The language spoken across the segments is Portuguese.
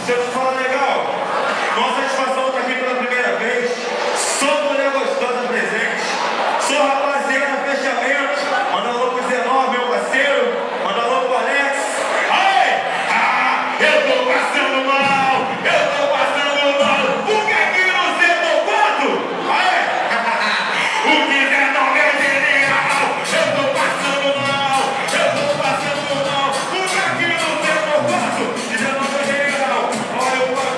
Deixa eu te falar legal. Nossa satisfação estar aqui pela primeira vez. Sou mulher gostosa presente. Sou rapaziada fechamento. Manda alô pro Zenó, meu parceiro. Manda alô pro Alex. Ai! Ah! Eu tô passando mal! Eu tô passando mal! O que aqui no setor 4? Ai! O que é não é genial! Eu tô passando mal! Eu tô passando mal! O que aqui no setor 4? 19 é genial! Olha o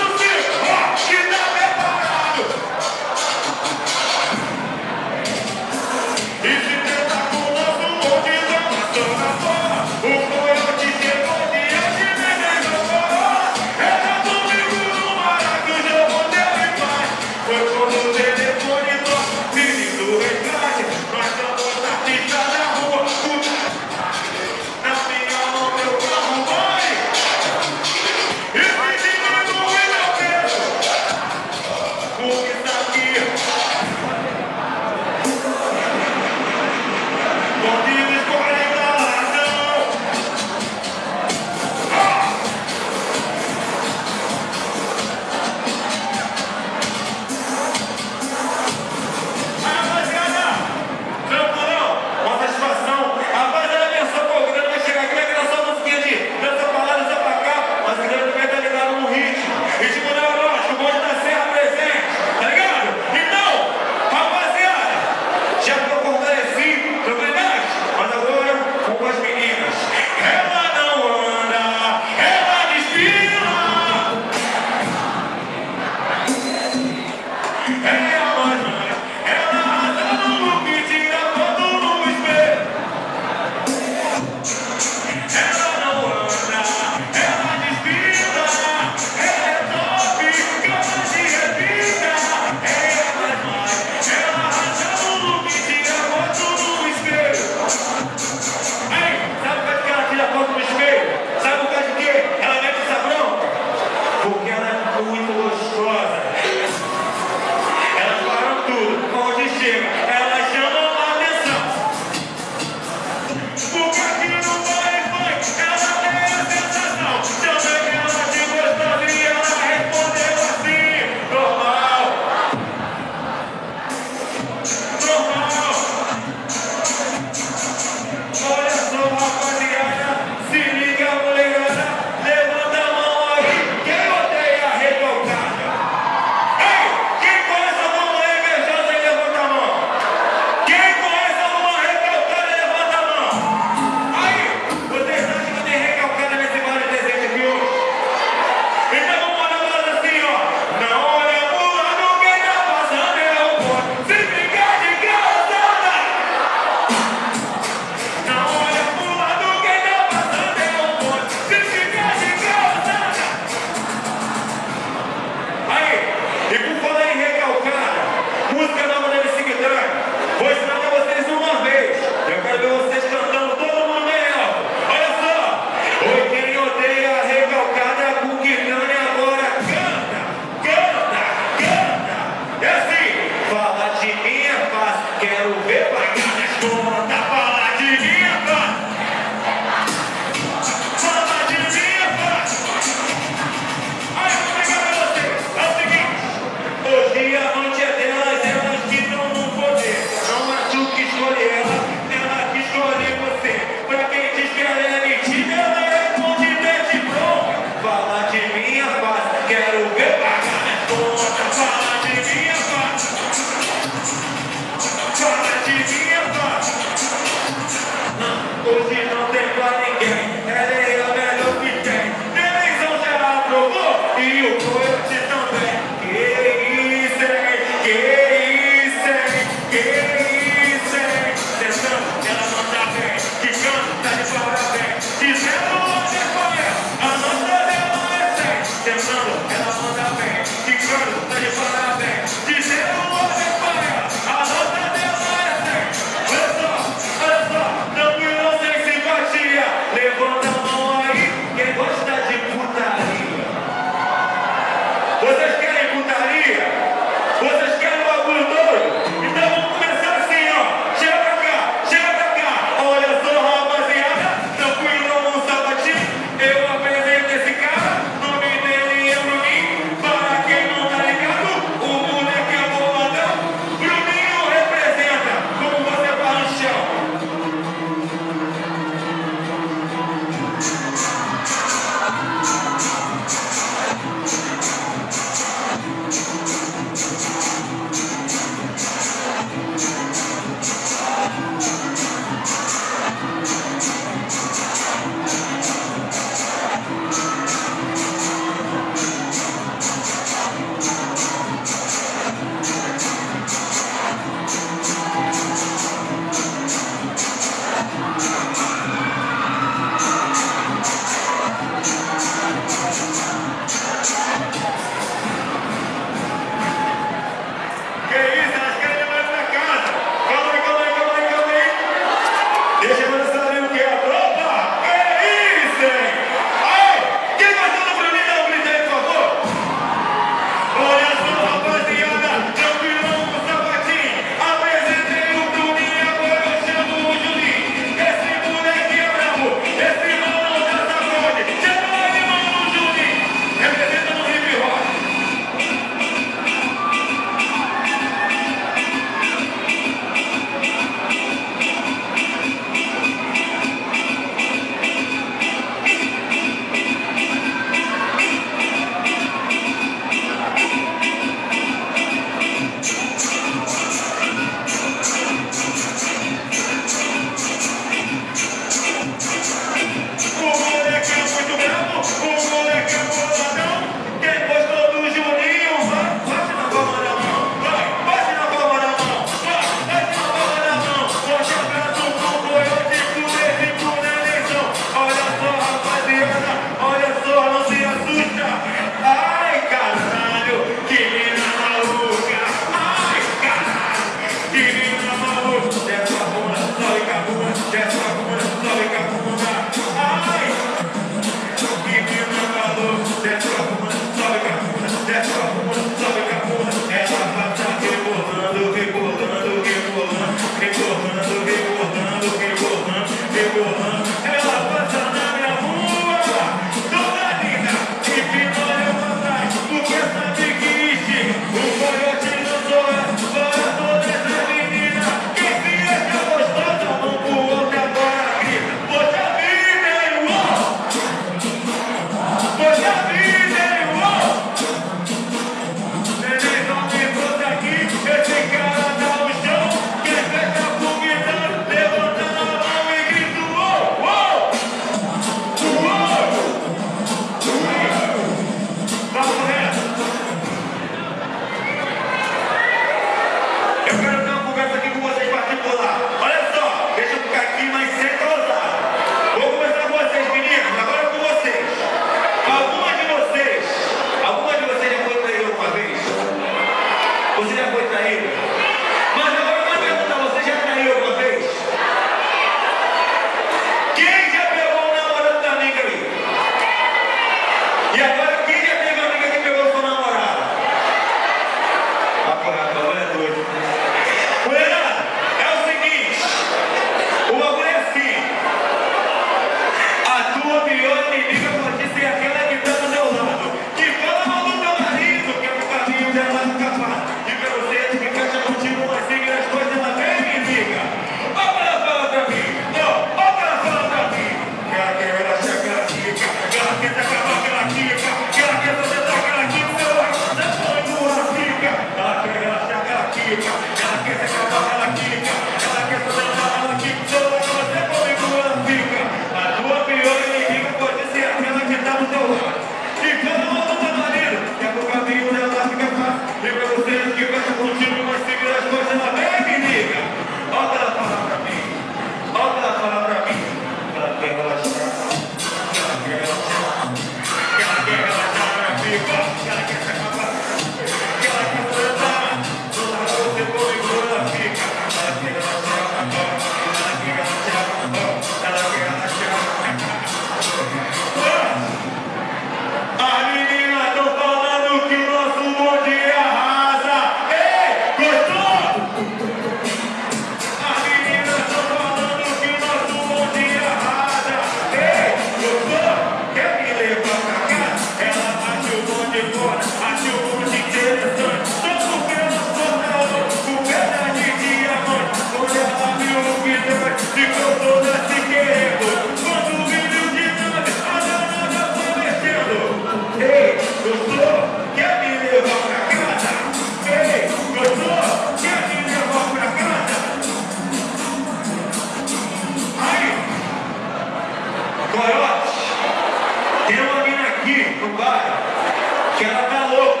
que ela tá louca.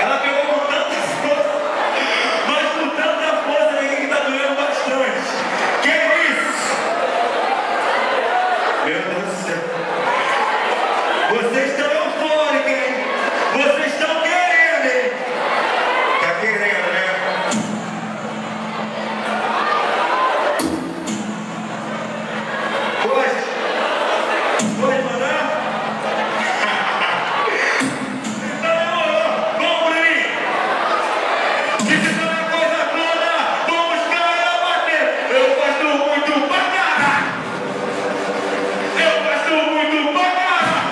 Ela pegou com tanta força, mas com tanta força que tá doendo bastante. Que isso? Meu Deus do céu. Vocês estão eufóricos, hein? Vocês estão querendo, hein? Tá querendo, né? Pode mandar? Então demorou. Vamos, Bruninho. Se fizer uma coisa toda, vamos caras bater. Eu gosto muito pra caralho. Eu gosto muito pra caralho.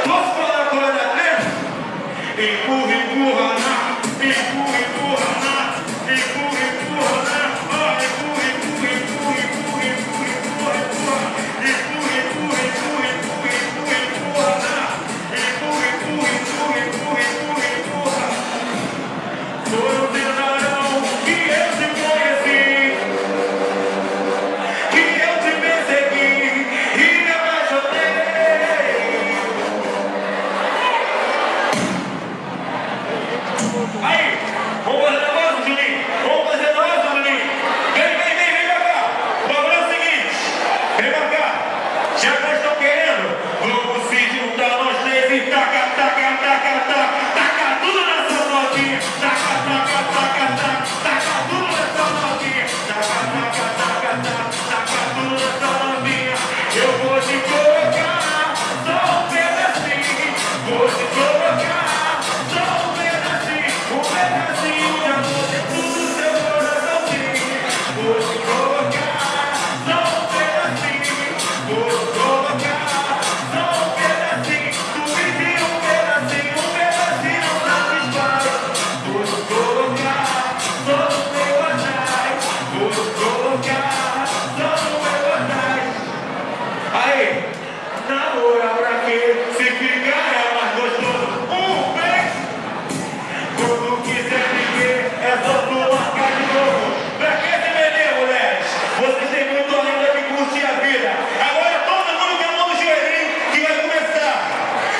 Posso falar a coisa da treta? Empurra, empurra, na. Empurra, empurra, na. Empurra, empurra, na. Ó, empurra, empurra, empurra, empurra, empurra, empurra, empurra. Empurra, empurra, empurra, empurra, empurra, empurra, na. Empurra, empurra, empurra, empurra, empurra, empurra. Foi um cidadão que eu te conheci, que eu te persegui e me apaixonei. Aí, vamos fazer negócio, Juninho? Vamos fazer negócio, Juninho? Vem pra cá. O bagulho é o seguinte, vem pra cá. Já que nós estamos querendo, vamos se juntar nós três e taca, taca, taca, taca, taca tudo nessa notinha. Taca, taca, taca, taca, taca tudo nessa notinha. Taca, taca, taca, taca, taca tudo nessa notinha. Eu vou te colocar só um pedacinho. Vou te colocar só um pedacinho de amor dentro do seu coraçãozinho. Vou te colocar só um pedacinho. Vou te colocar só um pedacinho. Tu pediu um pedacinho não satisfaz. Vou te colocar só no meu atrás. Vou te colocar só no meu atrás. Aí, namora pra quê? Se ficar é mais gostoso. Beijo. Quando quiser me ver, é só tu marcar de novo. Pra que se vender, mulheres? Vocês têm muito ainda que curtir a vida. Agora todo mundo que é mão no joelhinho que vai começar.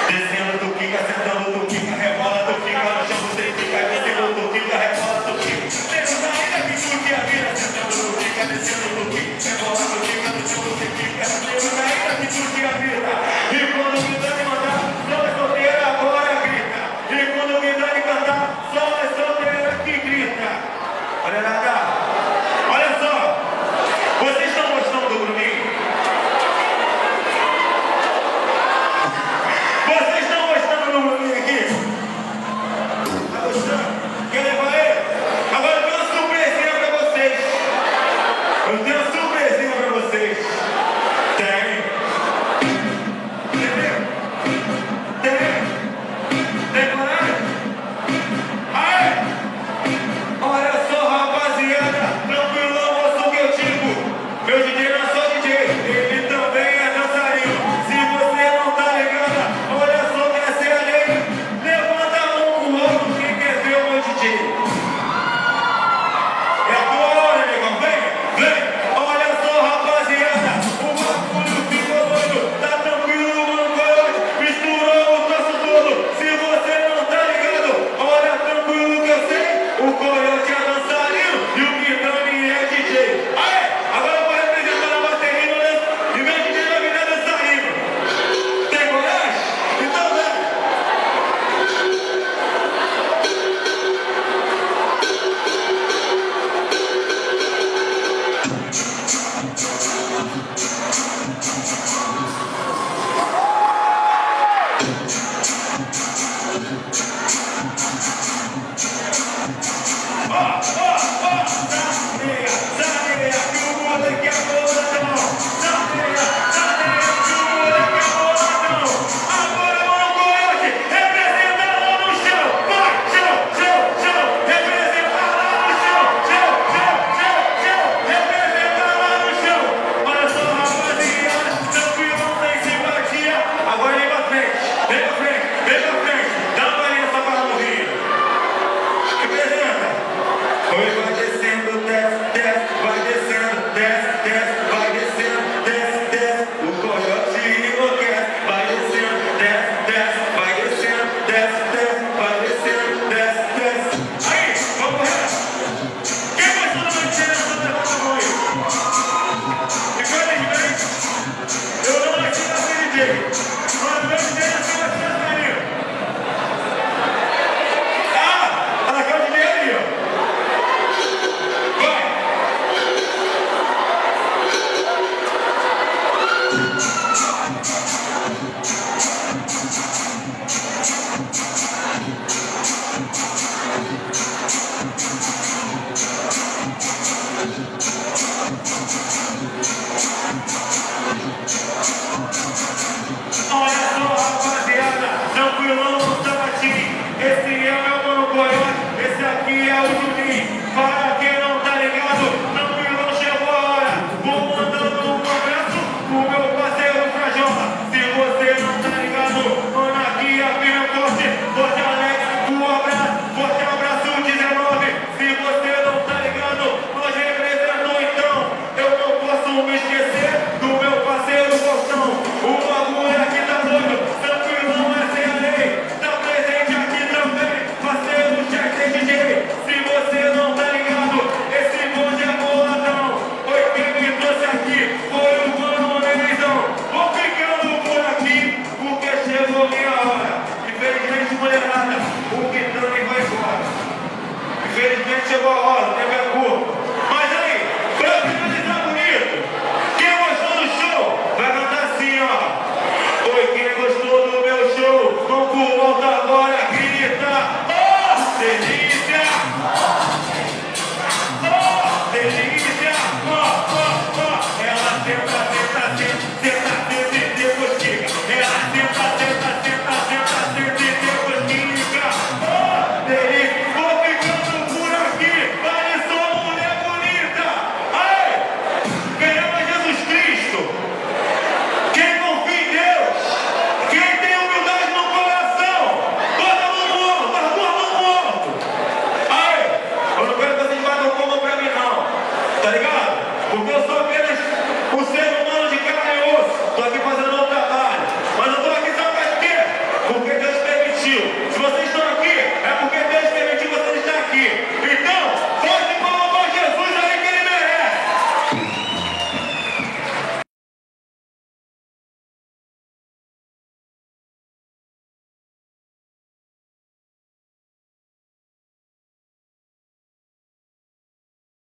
Descendo tu quica, sentando tu quica, rebola tu quica, no chão você fica, descendo tu quica, rebola tu quica. Temos ainda que curtir a vida, sentando tu quica, descendo tu quica, rebola tu quica, no chão você fica. Temos ainda que curtir a vida. E quando me dá de mandar, só é solteira agora grita. E quando me dá de cantar, só é solteira que grita. Olha nada. Olha só. Vocês estão gostando do Bruninho? Vocês estão gostando do Bruninho aqui? Tá gostando? Quer levar ele? Agora eu tenho uma surpresinha pra vocês. Eu tenho